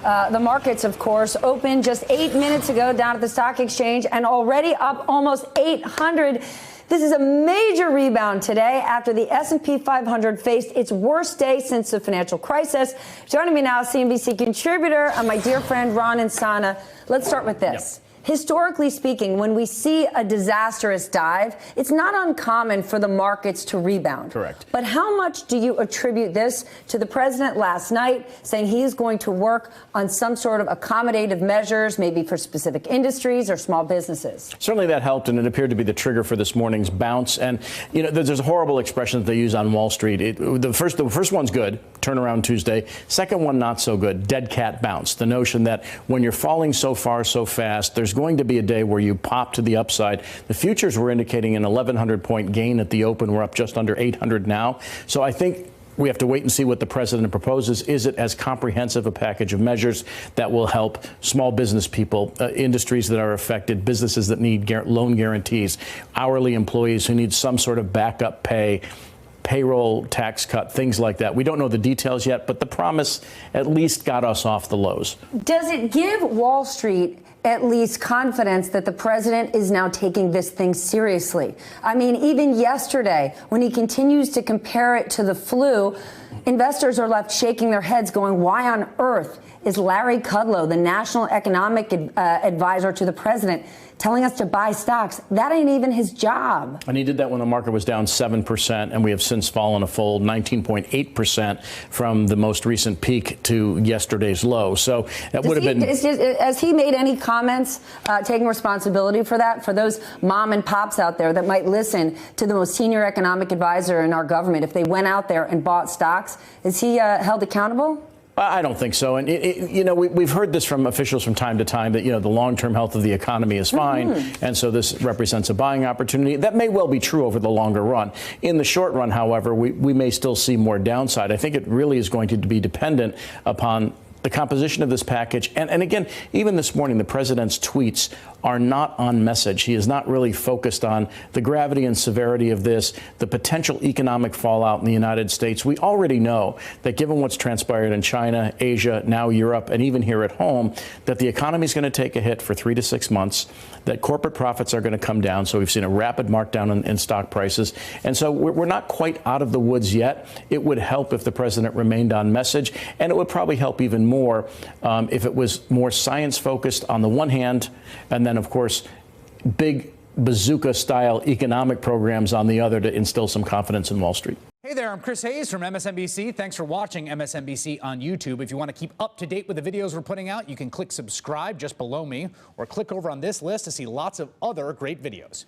The markets, of course, opened just 8 minutes ago down at the stock exchange and already up almost 800. This is a major rebound today after the S&P 500 faced its worst day since the financial crisis. Joining me now, CNBC contributor and my dear friend Ron Insana. Let's start with this. Yep. Historically speaking, when we see a disastrous dive, it's not uncommon for the markets to rebound. Correct. But how much do you attribute this to the president last night saying he is going to work on some sort of accommodative measures, maybe for specific industries or small businesses? Certainly that helped, and it appeared to be the trigger for this morning's bounce. And, you know, there's a horrible expression that they use on Wall Street. The first one's good, turnaround Tuesday. Second one, not so good, dead cat bounce. The notion that when you're falling so far so fast, there's going to be a day where you pop to the upside. The futures were indicating an 1,100-point gain at the open. We're up just under 800 now. So I think we have to wait and see what the president proposes. Is it as comprehensive a package of measures that will help small business people, industries that are affected, businesses that need loan guarantees, hourly employees who need some sort of backup pay, payroll tax cut, things like that. We don't know the details yet, but the promise at least got us off the lows. Does it give Wall Street at least confidence that the president is now taking this thing seriously? I mean, even yesterday, when he continues to compare it to the flu, investors are left shaking their heads going, why on earth is Larry Kudlow, the national economic advisor to the president, telling us to buy stocks? That ain't even his job. And he did that when the market was down 7%, and we have since fallen a full 19.8% from the most recent peak to yesterday's low. So that would have been... Has he made any comments taking responsibility for that, for those mom and pops out there that might listen to the most senior economic advisor in our government? If they went out there and bought stocks, is he held accountable? I don't think so. And, you know, we've heard this from officials from time to time that, you know, the long-term health of the economy is fine. And so this represents a buying opportunity. That may well be true over the longer run. In the short run, however, we may still see more downside. I think it really is going to be dependent upon the composition of this package. And again, even this morning, the president's tweets are not on message. He is not really focused on the gravity and severity of this, the potential economic fallout in the United States. We already know that given what's transpired in China, Asia, now Europe, and even here at home, that the economy is going to take a hit for 3 to 6 months, that corporate profits are going to come down. So we've seen a rapid markdown in stock prices. And so we're not quite out of the woods yet. It would help if the president remained on message, and it would probably help even more if it was more science focused on the one hand, and then, of course, big bazooka-style economic programs on the other to instill some confidence in Wall Street. Hey there, I'm Chris Hayes from MSNBC. Thanks for watching MSNBC on YouTube. If you want to keep up to date with the videos we're putting out, you can click subscribe just below me or click over on this list to see lots of other great videos.